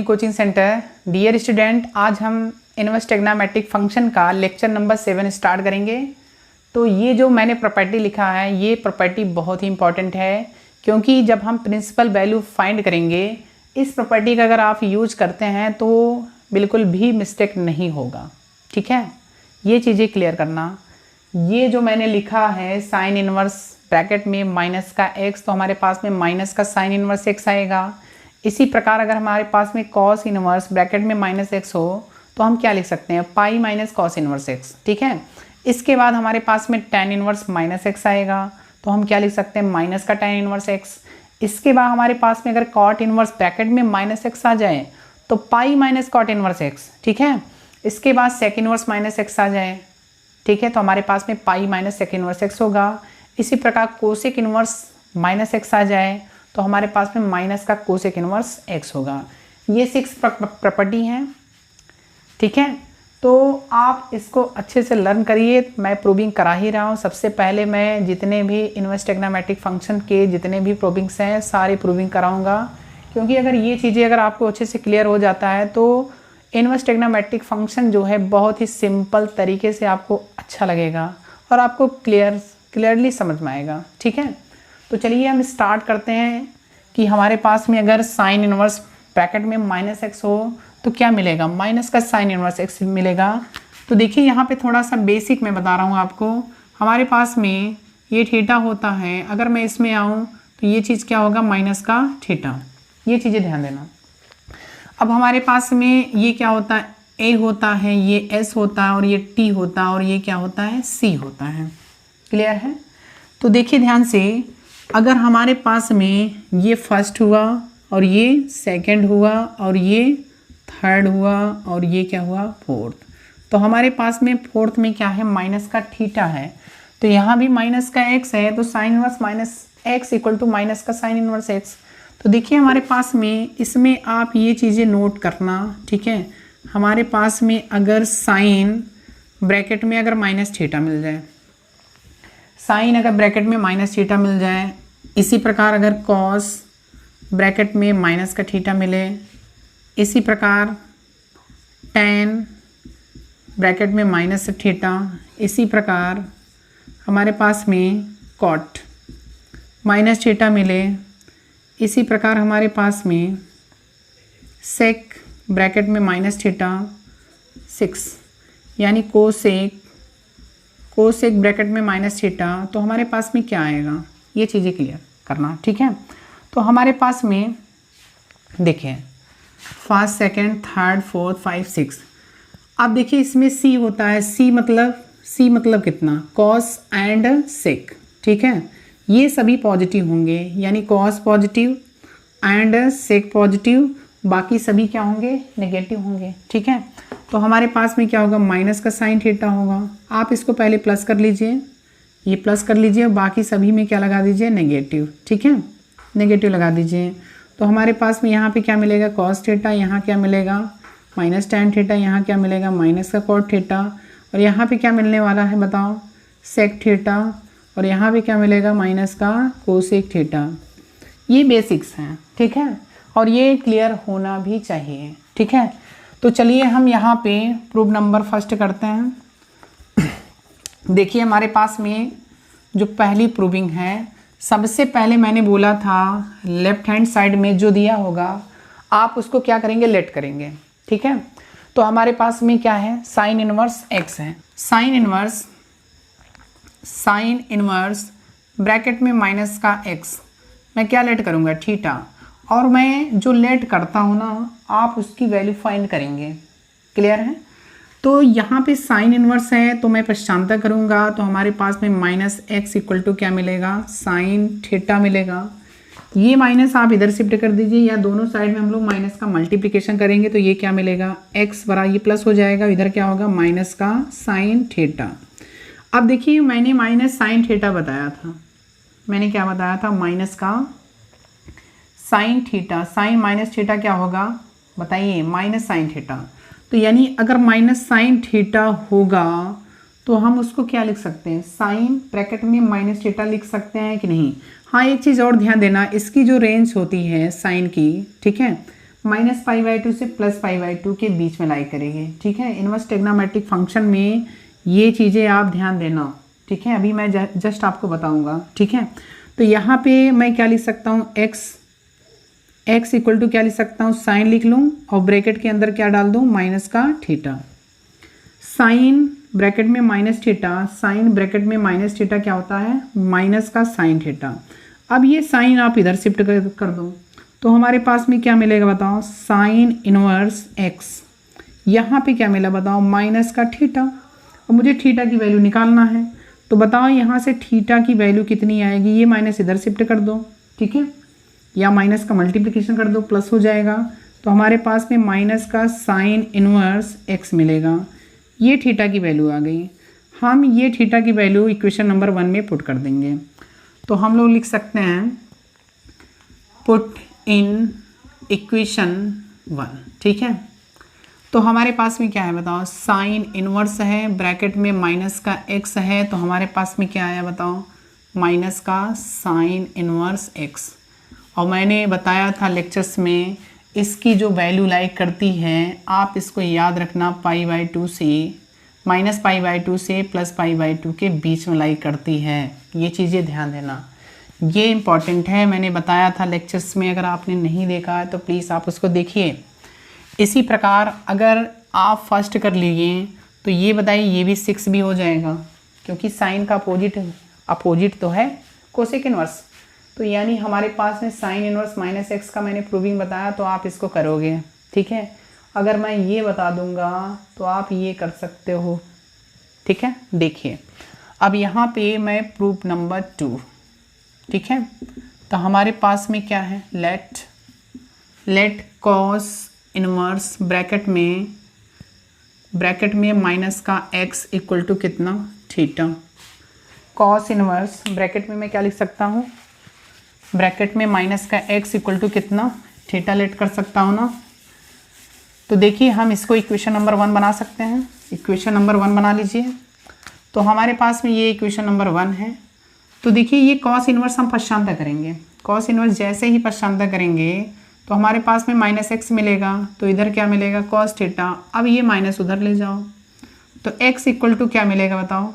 Coaching centre. Dear student, आज हम inverse trigonometric function का लेक्चर नंबर 7 स्टार्ट करेंगे। तो ये जो मैंने प्रॉपर्टी लिखा है, ये प्रॉपर्टी बहुत ही इंपॉर्टेंट है, क्योंकि जब हम प्रिंसिपल वैल्यू फाइंड करेंगे, इस प्रॉपर्टी का अगर आप यूज करते हैं तो बिल्कुल भी मिस्टेक नहीं होगा। ठीक है, ये चीज़ें क्लियर करना। ये जो मैंने लिखा है साइन इनवर्स ब्रैकेट में माइनस का एक्स, तो हमारे पास में माइनस का साइन इनवर्स एक्स आएगा। इसी प्रकार अगर हमारे पास में कॉस इनवर्स ब्रैकेट में माइनस एक्स हो तो हम क्या लिख सकते हैं, pi minus cos inverse X. ठीक है, इसके बाद हमारे पास में टेन इनवर्स माइनस एक्स आएगा, तो हम क्या लिख सकते हैं, माइनस का टेन इनवर्स एक्स। इसके बाद हमारे पास में अगर कॉट इनवर्स ब्रैकेट में माइनस एक्स आ जाए तो pi minus cot inverse X. ठीक है, इसके बाद सेक इनवर्स माइनस एक्स आ जाए, ठीक है, तो हमारे पास में pi minus sec inverse X होगा। इसी प्रकार कोसेक इनवर्स माइनस एक्स आ जाए तो हमारे पास में माइनस का कोसेक इनवर्स एक्स होगा। ये 6 प्रॉपर्टी हैं। ठीक है, तो आप इसको अच्छे से लर्न करिए। मैं प्रूविंग करा ही रहा हूँ। सबसे पहले मैं जितने भी इनवर्स ट्रिग्नोमेट्रिक फंक्शन के जितने भी प्रूविंग्स हैं सारे प्रूविंग कराऊंगा, क्योंकि अगर ये चीज़ें अगर आपको अच्छे से क्लियर हो जाता है तो इनवर्स ट्रिग्नोमेट्रिक फंक्शन जो है बहुत ही सिंपल तरीके से आपको अच्छा लगेगा और आपको क्लियरली समझ में आएगा। ठीक है, तो चलिए हम स्टार्ट करते हैं कि हमारे पास में अगर साइन इनवर्स ब्रैकेट में माइनस एक्स हो तो क्या मिलेगा, माइनस का साइन इनवर्स एक्स मिलेगा। तो देखिए यहाँ पे थोड़ा सा बेसिक मैं बता रहा हूँ आपको। हमारे पास में ये थीटा होता है, अगर मैं इसमें आऊँ तो ये चीज़ क्या होगा, माइनस का थीटा। ये चीज़ें ध्यान देना। अब हमारे पास में ये क्या होता है, ए होता है, ये एस होता है और ये टी होता है और ये क्या होता है, सी होता है। क्लियर है? तो देखिए ध्यान से, अगर हमारे पास में ये फर्स्ट हुआ और ये सेकंड हुआ और ये थर्ड हुआ और ये क्या हुआ, फोर्थ, तो हमारे पास में फोर्थ में क्या है, माइनस का थीटा है। तो यहाँ भी माइनस का एक्स है, तो sine inverse minus X equal to minus का साइन इनवर्स एक्स। तो देखिए हमारे पास में इसमें आप ये चीज़ें नोट करना। ठीक है, हमारे पास में अगर साइन ब्रैकेट में अगर माइनस थीटा मिल जाए, साइन अगर ब्रैकेट में माइनस थीटा मिल जाए, इसी प्रकार अगर कॉस ब्रैकेट में माइनस का थीटा मिले, इसी प्रकार टेन ब्रैकेट में माइनस थीटा, इसी प्रकार हमारे पास में कॉट माइनस थीटा मिले, इसी प्रकार हमारे पास में सेक ब्रैकेट में माइनस थीटा 6, यानी कोसेक ब्रैकेट में माइनस थीटा, तो हमारे पास में क्या आएगा, ये चीज़ें क्लियर करना। ठीक है, तो हमारे पास में देखिए फर्स्ट सेकंड थर्ड फोर्थ 5 6। अब देखिए इसमें सी होता है, सी मतलब कितना, कॉस एंड सेक। ठीक है, ये सभी पॉजिटिव होंगे, यानी cos positive and sec positive, बाकी सभी क्या होंगे, नेगेटिव होंगे। ठीक है, तो हमारे पास में क्या होगा, माइनस का साइन थीटा होगा। आप इसको पहले प्लस कर लीजिए, ये प्लस कर लीजिए, बाकी सभी में क्या लगा दीजिए, नेगेटिव। ठीक है, नेगेटिव लगा दीजिए। तो हमारे पास में यहाँ पे क्या मिलेगा, कॉस थीटा, यहाँ क्या मिलेगा, माइनस टेन थीटा, यहाँ क्या मिलेगा, माइनस का कॉट थीटा, और यहाँ पे क्या मिलने वाला है बताओ, सेक थीटा, और यहाँ पे क्या मिलेगा, माइनस का कोसेक थीटा। ये बेसिक्स हैं। ठीक है, और ये क्लियर होना भी चाहिए। ठीक है, तो चलिए हम यहाँ पे प्रूफ नंबर फर्स्ट करते हैं। देखिए हमारे पास में जो पहली प्रूविंग है, सबसे पहले मैंने बोला था लेफ्ट हैंड साइड में जो दिया होगा आप उसको क्या करेंगे, लेट करेंगे। ठीक है, तो हमारे पास में क्या है, साइन इनवर्स एक्स है। साइन इनवर्स ब्रैकेट में माइनस का एक्स, मैं क्या लेट करूँगा, थीटा, और मैं जो लेट करता हूँ ना आप उसकी वैल्यू फाइंड करेंगे। क्लियर है? तो यहाँ पे साइन इनवर्स है तो मैं पश्चांतर करूँगा, तो हमारे पास में माइनस एक्स इक्वल टू क्या मिलेगा, साइन थीटा मिलेगा। ये माइनस आप इधर शिफ्ट कर दीजिए, या दोनों साइड में हम लोग माइनस का मल्टीप्लिकेशन करेंगे तो ये क्या मिलेगा, एक्स बराबर, ये प्लस हो जाएगा, इधर क्या होगा, माइनस का साइन थीटा। अब देखिए मैंने माइनस साइन थीटा बताया था, मैंने क्या बताया था, माइनस का sine theta, sine minus theta क्या होगा बताइए, माइनस साइन थीटा। तो यानी अगर माइनस साइन थीटा होगा तो हम उसको क्या लिख सकते हैं, साइन ब्रैकेट में माइनस थीटा लिख सकते हैं कि नहीं। हाँ, एक चीज़ और ध्यान देना, इसकी जो रेंज होती है साइन की, ठीक है, -π/2 से +π/2 के बीच में लाई करेंगे। ठीक है, इनवर्स ट्रिग्नोमेट्रिक फंक्शन में ये चीज़ें आप ध्यान देना। ठीक है, अभी मैं जस्ट आपको बताऊंगा। ठीक है, तो यहाँ पे मैं क्या लिख सकता हूँ, x इक्वल टू क्या लिख सकता हूँ, साइन लिख लूँ और ब्रैकेट के अंदर क्या डाल दूँ, माइनस का थीटा। साइन ब्रैकेट में माइनस थीटा, साइन ब्रैकेट में माइनस थीटा क्या होता है, माइनस का साइन थीटा। अब ये साइन आप इधर शिफ्ट कर दो तो हमारे पास में क्या मिलेगा बताओ, साइन इनवर्स x। यहाँ पे क्या मिला बताओ, माइनस का थीटा। और मुझे थीटा की वैल्यू निकालना है, तो बताओ यहाँ से थीटा की वैल्यू कितनी आएगी, ये माइनस इधर शिफ्ट कर दो। ठीक है, या माइनस का मल्टीप्लिकेशन कर दो, प्लस हो जाएगा। तो हमारे पास में माइनस का साइन इनवर्स x मिलेगा। ये थीटा की वैल्यू आ गई। हम ये थीटा की वैल्यू इक्वेशन नंबर 1 में पुट कर देंगे। तो हम लोग लिख सकते हैं पुट इन इक्वेशन 1। ठीक है, तो हमारे पास में क्या है बताओ, साइन इनवर्स है, ब्रैकेट में माइनस का x है, तो हमारे पास में क्या आया बताओ, माइनस का साइन इनवर्स x। और मैंने बताया था लेक्चर्स में, इसकी जो वैल्यू लाइक करती है, आप इसको याद रखना, π/2 से -π/2 से +π/2 के बीच में लाइक करती है। ये चीज़ें ध्यान देना, ये इम्पॉर्टेंट है। मैंने बताया था लेक्चर्स में, अगर आपने नहीं देखा है तो प्लीज़ आप उसको देखिए। इसी प्रकार अगर आप फर्स्ट कर लीजिए तो ये बताइए, ये भी 6 भी हो जाएगा, क्योंकि साइन का अपोजिट तो है कोसेक इनवर्स। तो यानी हमारे पास में साइन इनवर्स -x का मैंने प्रूविंग बताया, तो आप इसको करोगे। ठीक है, अगर मैं ये बता दूंगा तो आप ये कर सकते हो। ठीक है, देखिए अब यहाँ पे मैं प्रूफ नंबर 2। ठीक है, तो हमारे पास में क्या है, लेट कॉस इनवर्स ब्रैकेट में माइनस का x इक्वल टू कितना, थीटा। कॉस इनवर्स ब्रैकेट में मैं क्या लिख सकता हूँ, ब्रैकेट में माइनस का x इक्वल टू कितना, थीटा लेट कर सकता हूँ ना। तो देखिए हम इसको इक्वेशन नंबर 1 बना सकते हैं। इक्वेशन नंबर 1 बना लीजिए। तो हमारे पास में ये इक्वेशन नंबर 1 है। तो देखिए ये कॉस इनवर्स हम पश्चांतर करेंगे। कॉस इनवर्स जैसे ही पश्चांतर करेंगे तो हमारे पास में -x मिलेगा, तो इधर क्या मिलेगा, कॉस थीटा। अब ये माइनस उधर ले जाओ, तो x इक्वल टू क्या मिलेगा बताओ,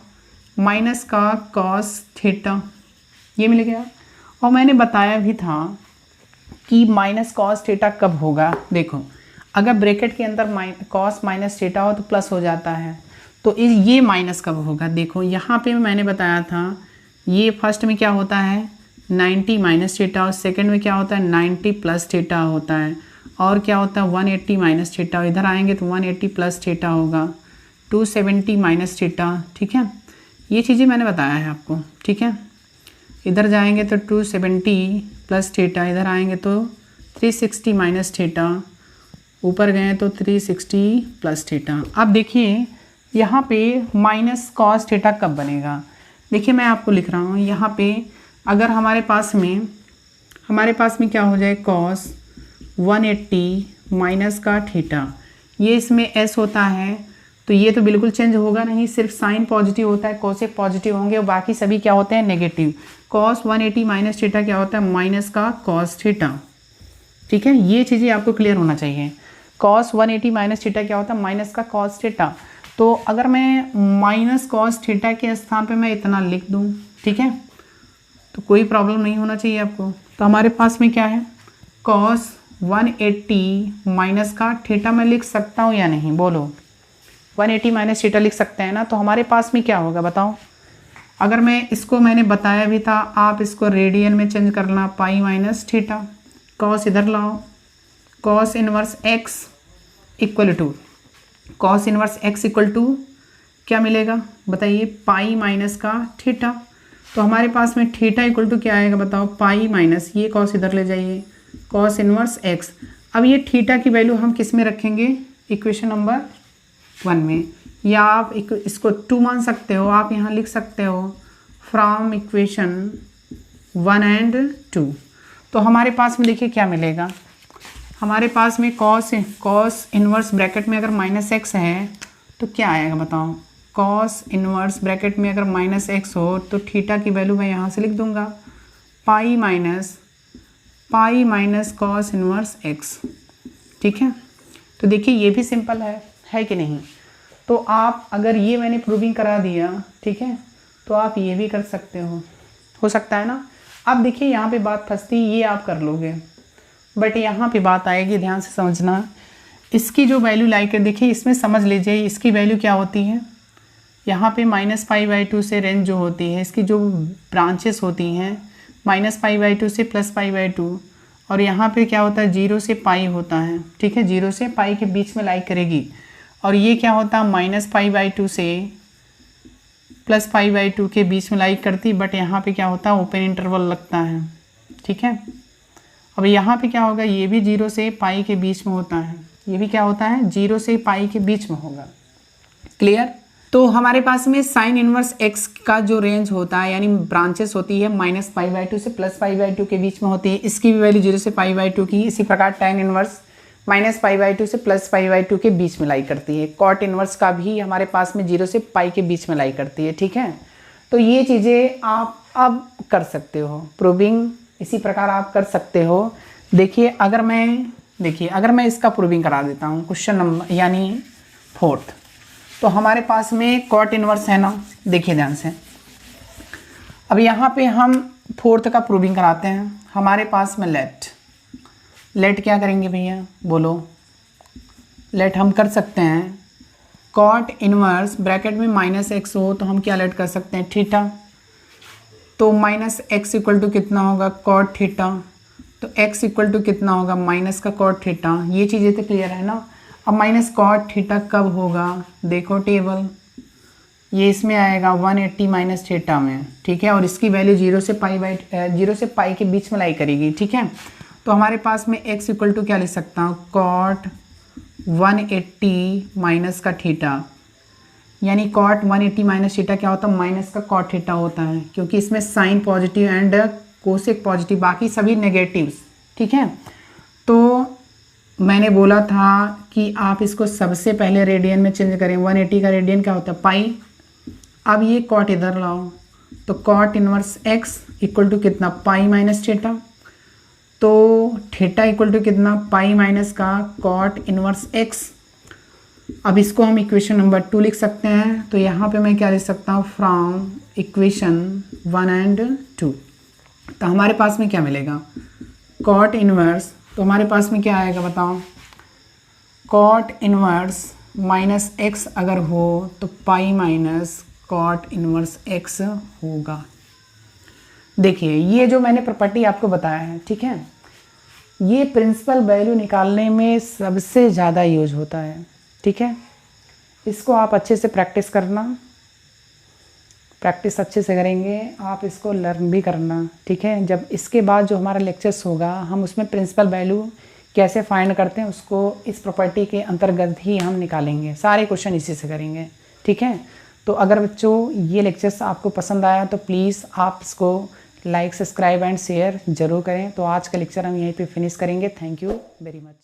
माइनस का कॉस थीटा। ये मिल गया। और मैंने बताया भी था कि माइनस कॉस थीटा कब होगा। देखो अगर ब्रैकेट के अंदर कॉस माइनस थीटा हो तो प्लस हो जाता है, तो ये माइनस कब होगा। देखो यहाँ पे मैंने बताया था, ये फर्स्ट में क्या होता है 90 माइनस थीटा, और सेकेंड में क्या होता है 90 प्लस थीटा होता है, और क्या होता है 180 माइनस थीटा। इधर आएंगे तो 180 प्लस थीटा होगा, 270 माइनस थीटा। ठीक है, ये चीज़ें मैंने बताया है आपको। ठीक है, इधर जाएंगे तो 270 प्लस थीटा, इधर आएंगे तो 360 माइनस थीटा, ऊपर गए तो 360 प्लस थीटा। अब देखिए यहाँ पे माइनस कॉस थीटा कब बनेगा। देखिए मैं आपको लिख रहा हूँ यहाँ पे, अगर हमारे पास में क्या हो जाए, कॉस 180 माइनस का थीटा, ये इसमें s होता है, तो ये तो बिल्कुल चेंज होगा नहीं, सिर्फ साइन पॉजिटिव होता है, कोसेक पॉजिटिव होंगे, और बाकी सभी क्या होते हैं नेगेटिव। कॉस 180 माइनस थीटा क्या होता है, माइनस का कॉस थीटा। ठीक है, ये चीज़ें आपको क्लियर होना चाहिए। कॉस 180 माइनस थीटा क्या होता है, माइनस का कॉस थीटा। तो अगर मैं माइनस कॉस थीटा के स्थान पे मैं इतना लिख दूँ, ठीक है, तो कोई प्रॉब्लम नहीं होना चाहिए आपको। तो हमारे पास में क्या है, कॉस 180 माइनस का थीटा मैं लिख सकता हूँ या नहीं, बोलो। 180 माइनस थीटा लिख सकते हैं ना। तो हमारे पास में क्या होगा बताओ, अगर मैं इसको, मैंने बताया भी था, आप इसको रेडियन में चेंज करना, पाई माइनस थीटा, कॉस इधर लाओ, cos inverse x equal to, cos inverse x equal to क्या मिलेगा बताइए, पाई माइनस का थीटा। तो हमारे पास में थीटा इक्वल टू क्या आएगा बताओ, पाई माइनस, ये कॉस इधर ले जाइए, कॉस इनवर्स x। अब ये थीटा की वैल्यू हम किस में रखेंगे, इक्वेशन नंबर 1 में, या आप इसको 2 मान सकते हो। आप यहाँ लिख सकते हो फ्रॉम इक्वेशन 1 एंड 2। तो हमारे पास में देखिए क्या मिलेगा, हमारे पास में कॉस इनवर्स ब्रैकेट में अगर -x है तो क्या आएगा बताओ, कॉस इनवर्स ब्रैकेट में अगर -x हो तो थीटा की वैल्यू मैं यहाँ से लिख दूंगा, pi minus cos inverse x। ठीक है। तो देखिए ये भी सिंपल है कि नहीं। तो आप अगर ये मैंने प्रूविंग करा दिया, ठीक है, तो आप ये भी कर सकते हो सकता है ना। अब देखिए यहाँ पे बात फंसती, ये आप कर लोगे, बट यहाँ पे बात आएगी, ध्यान से समझना। इसकी जो वैल्यू लाई कर देखिए, इसमें समझ लीजिए इसकी वैल्यू क्या होती है। यहाँ पे -π/2 से रेंज जो होती है, इसकी जो ब्रांचेस होती हैं -π/2 से +π/2, और यहाँ पे क्या होता है 0 से पाई होता है, ठीक है, 0 से पाई के बीच में लाई करेगी। और ये क्या होता है -π/2 से +π/2 के बीच में लाई करती, बट यहाँ पे क्या होता है ओपन इंटरवल लगता है, ठीक है। अब यहाँ पे क्या होगा, ये भी 0 से पाई के बीच में होता है, ये भी क्या होता है 0 से पाई के बीच में होगा। क्लियर। तो हमारे पास में साइन इनवर्स x का जो रेंज होता है, यानी ब्रांचेस होती है -π/2 से +π/2 के बीच में होती है, इसकी भी वैल्यू 0 से π/2 की। इसी प्रकार tan इनवर्स -π/2 से +π/2 के बीच में लाई करती है। कॉट इनवर्स का भी हमारे पास में 0 से पाई के बीच में लाई करती है, ठीक है। तो ये चीज़ें आप अब कर सकते हो, प्रूविंग इसी प्रकार आप कर सकते हो। देखिए अगर मैं इसका प्रूविंग करा देता हूँ, क्वेश्चन नंबर यानी 4th, तो हमारे पास में कॉट इनवर्स है ना। देखिए ध्यान से, अब यहाँ पे हम 4th का प्रूविंग कराते हैं। हमारे पास में लेट क्या करेंगे भैया, बोलो। लेट हम कर सकते हैं कॉट इनवर्स ब्रैकेट में -x हो तो हम क्या लेट कर सकते हैं थीटा। तो -x इक्वल टू कितना होगा कॉट थीटा, तो x इक्वल टू कितना होगा माइनस का कॉट थीटा। ये चीज़ें तो क्लियर है ना। अब माइनस कॉट थीटा कब होगा, देखो टेबल, ये इसमें आएगा 180 माइनस थीटा में, ठीक है। और इसकी वैल्यू 0 से पाई के बीच में लाई करेगी, ठीक है। तो हमारे पास में x इक्वल टू क्या लिख सकता हूँ कॉट 180 माइनस का थीटा, यानी कॉट 180 माइनस थीटा क्या होता है माइनस का कॉट थीटा होता है, क्योंकि इसमें sine positive and cosec positive, बाकी सभी नेगेटिव्स, ठीक है। तो मैंने बोला था कि आप इसको सबसे पहले रेडियन में चेंज करें। 180 का रेडियन क्या होता है पाई। अब ये कॉट इधर लाओ, तो cot inverse x equal to कितना पाई माइनस थीटा, तो थीटा इक्वल टू कितना पाई माइनस का कॉट इनवर्स x। अब इसको हम इक्वेशन नंबर 2 लिख सकते हैं। तो यहाँ पे मैं क्या लिख सकता हूँ फ्रॉम इक्वेशन 1 एंड 2। तो हमारे पास में क्या मिलेगा कॉट इनवर्स, तो हमारे पास में क्या आएगा बताओ, कॉट इनवर्स माइनस x अगर हो तो pi minus cot inverse x होगा। देखिए ये जो मैंने प्रॉपर्टी आपको बताया है, ठीक है, ये प्रिंसिपल वैल्यू निकालने में सबसे ज़्यादा यूज होता है, ठीक है। इसको आप अच्छे से प्रैक्टिस करना, प्रैक्टिस अच्छे से करेंगे आप इसको लर्न भी करना, ठीक है। जब इसके बाद जो हमारा लेक्चर्स होगा हम उसमें प्रिंसिपल वैल्यू कैसे फाइंड करते हैं उसको इस प्रॉपर्टी के अंतर्गत ही हम निकालेंगे, सारे क्वेश्चन इसी से करेंगे, ठीक है। तो अगर बच्चों ये लेक्चर्स आपको पसंद आया तो प्लीज़ आप इसको लाइक सब्सक्राइब एंड शेयर ज़रूर करें। तो आज का लेक्चर हम यहीं पे फिनिश करेंगे। Thank you very much.